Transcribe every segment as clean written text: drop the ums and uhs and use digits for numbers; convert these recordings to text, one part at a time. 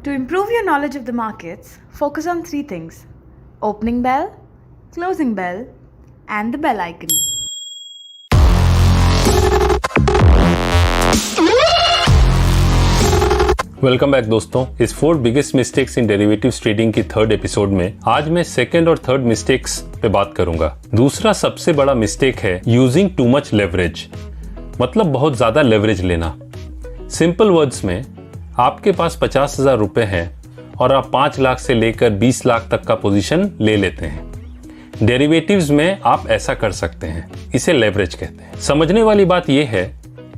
To improve your knowledge of the markets, focus on three things: opening bell, closing bell, and the bell icon. Welcome back दोस्तों। इस 4 biggest mistakes in derivatives trading की 3rd episode में आज मैं 2nd और 3rd mistakes पे बात करूंगा। दूसरा सबसे बड़ा मिस्टेक है यूजिंग टू मच लेवरेज, मतलब बहुत ज्यादा लेवरेज लेना। सिंपल वर्ड्स में आपके पास 50,000 रुपए हैं और आप 5 लाख से लेकर 20 लाख तक का पोजीशन ले लेते हैं। डेरिवेटिव्स में आप ऐसा कर सकते हैं, इसे लेवरेज कहते हैं। समझने वाली बात यह है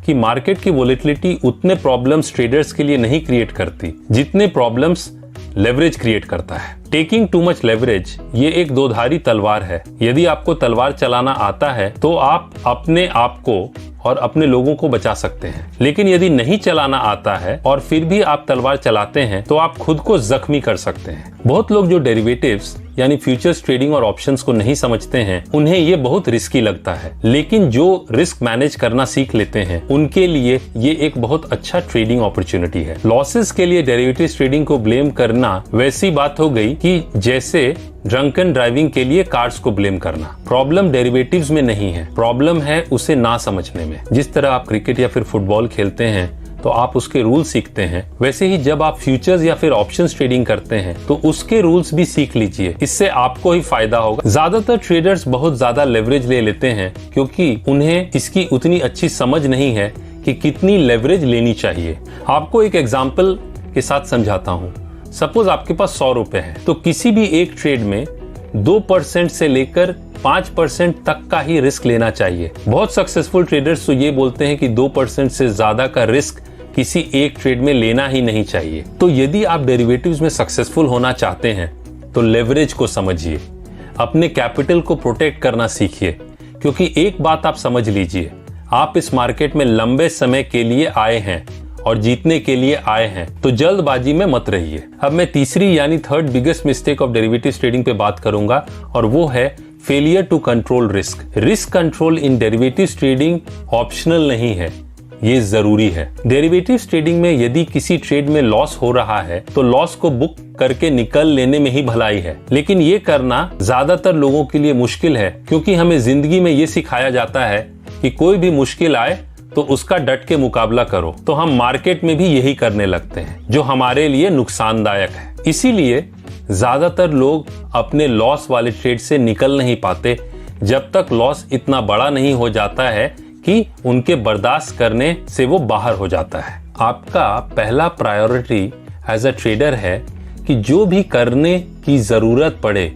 कि मार्केट की वोलेटिलिटी उतने प्रॉब्लम्स ट्रेडर्स के लिए नहीं क्रिएट करती जितने प्रॉब्लम्स लेवरेज क्रिएट करता है। टेकिंग टू मच लेवरेज ये एक दोधारी तलवार है। यदि आपको तलवार चलाना आता है तो आप अपने आप को और अपने लोगों को बचा सकते हैं, लेकिन यदि नहीं चलाना आता है और फिर भी आप तलवार चलाते हैं तो आप खुद को जख्मी कर सकते हैं। बहुत लोग जो डेरिवेटिव्स यानी फ्यूचर्स ट्रेडिंग और ऑप्शंस को नहीं समझते हैं, उन्हें ये बहुत रिस्की लगता है, लेकिन जो रिस्क मैनेज करना सीख लेते हैं उनके लिए ये एक बहुत अच्छा ट्रेडिंग अपॉर्चुनिटी है। लॉसेस के लिए डेरिवेटिव्स ट्रेडिंग को ब्लेम करना वैसी बात हो गई कि जैसे ड्रंकन ड्राइविंग के लिए कार्स को ब्लेम करना। प्रॉब्लम डेरिवेटिव्स में नहीं है, प्रॉब्लम है उसे ना समझने में। जिस तरह आप क्रिकेट या फिर फुटबॉल खेलते हैं तो आप उसके रूल सीखते हैं, वैसे ही जब आप फ्यूचर्स या फिर ऑप्शंस ट्रेडिंग करते हैं तो उसके रूल्स भी सीख लीजिए, इससे आपको ही फायदा होगा। ज्यादातर ट्रेडर्स बहुत ज्यादा लेवरेज ले लेते हैं क्योंकि उन्हें इसकी उतनी अच्छी समझ नहीं है कि कितनी लेवरेज लेनी चाहिए। आपको एक एग्जाम्पल के साथ समझाता हूँ। सपोज आपके पास 100 रुपए है, तो किसी भी एक ट्रेड में 2% से लेकर 5% तक का ही रिस्क लेना चाहिए। बहुत सक्सेसफुल ट्रेडर्स तो ये बोलते हैं कि 2% से ज्यादा का रिस्क किसी एक ट्रेड में लेना ही नहीं चाहिए। तो यदि आप डेरिवेटिव्स में सक्सेसफुल होना चाहते हैं तो लेवरेज को समझिए, अपने कैपिटल को प्रोटेक्ट करना सीखिए, क्योंकि एक बात आप समझ लीजिए, आप इस मार्केट में लंबे समय के लिए आए हैं और जीतने के लिए आए हैं, तो जल्दबाजी में मत रहिए। अब मैं तीसरी यानी 3rd biggest mistake of derivatives trading पे बात करूंगा और वो है failure to control risk. Risk control in derivatives trading optional नहीं है, ये जरूरी है। डेरिवेटिव्स ट्रेडिंग में यदि किसी ट्रेड में लॉस हो रहा है तो लॉस को बुक करके निकल लेने में ही भलाई है, लेकिन ये करना ज्यादातर लोगों के लिए मुश्किल है, क्योंकि हमें जिंदगी में ये सिखाया जाता है कि कोई भी मुश्किल आए तो उसका डट के मुकाबला करो। तो हम मार्केट में भी यही करने लगते हैं, जो हमारे लिए नुकसानदायक है। इसीलिए ज्यादातर लोग अपने लॉस वाले ट्रेड से निकल नहीं पाते जब तक लॉस इतना बड़ा नहीं हो जाता है कि उनके बर्दाश्त करने से वो बाहर हो जाता है। आपका पहला प्रायोरिटी एज अ ट्रेडर है कि जो भी करने की जरूरत पड़े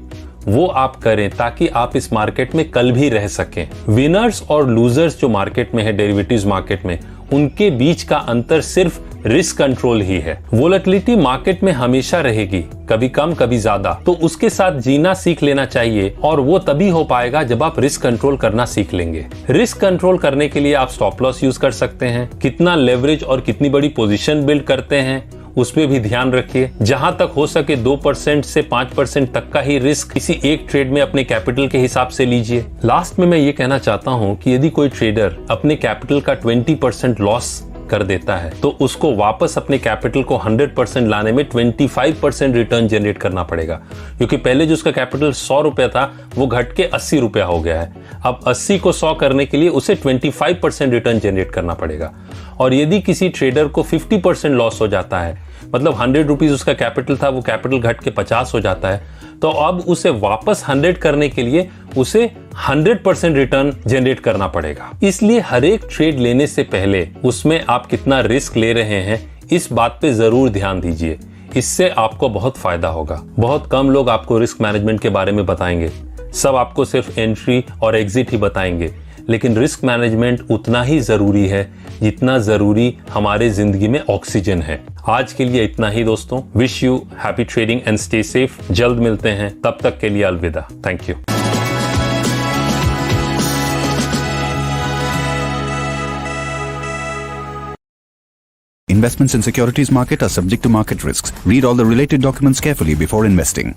वो आप करें, ताकि आप इस मार्केट में कल भी रह सकें। विनर्स और लूजर्स जो मार्केट में है, डेरिवेटिव्स मार्केट में, उनके बीच का अंतर सिर्फ रिस्क कंट्रोल ही है। वोलेटिलिटी मार्केट में हमेशा रहेगी, कभी कम कभी ज्यादा, तो उसके साथ जीना सीख लेना चाहिए, और वो तभी हो पाएगा जब आप रिस्क कंट्रोल करना सीख लेंगे। रिस्क कंट्रोल करने के लिए आप स्टॉप लॉस यूज कर सकते हैं, कितना लेवरेज और कितनी बड़ी पोजीशन बिल्ड करते हैं उसमें भी ध्यान रखिए। जहां तक हो सके 2% से 5% तक का ही रिस्क किसी एक ट्रेड में अपने कैपिटल के हिसाब से लीजिए। लास्ट में मैं ये कहना चाहता हूं कि यदि कोई ट्रेडर अपने कैपिटल का 20% लॉस कर देता है तो उसको वापस अपने कैपिटल को 100% लाने में 25% रिटर्न जनरेट करना पड़ेगा, क्योंकि पहले जो उसका कैपिटल 100 रुपया था वो घट के 80 रुपया हो गया है। अब 80 को 100 करने के लिए उसे 25% रिटर्न जनरेट करना पड़ेगा। और यदि किसी ट्रेडर को 50% लॉस हो जाता है, मतलब 100 रुपीज उसका कैपिटल था, वो कैपिटल घट के 50 हो जाता है, तो अब उसे वापस 100 करने के लिए उसे 100% रिटर्न जनरेट करना पड़ेगा। इसलिए हर एक ट्रेड लेने से पहले उसमें आप कितना रिस्क ले रहे हैं इस बात पे जरूर ध्यान दीजिए, इससे आपको बहुत फायदा होगा। बहुत कम लोग आपको रिस्क मैनेजमेंट के बारे में बताएंगे, सब आपको सिर्फ एंट्री और एग्जिट ही बताएंगे, लेकिन रिस्क मैनेजमेंट उतना ही जरूरी है जितना जरूरी हमारे जिंदगी में ऑक्सीजन है। आज के लिए इतना ही दोस्तों। Wish you happy trading and stay safe. जल्द मिलते हैं, तब तक के लिए अलविदा। Thank you. Investments in securities market are subject to market risks. Read all the related documents carefully before investing.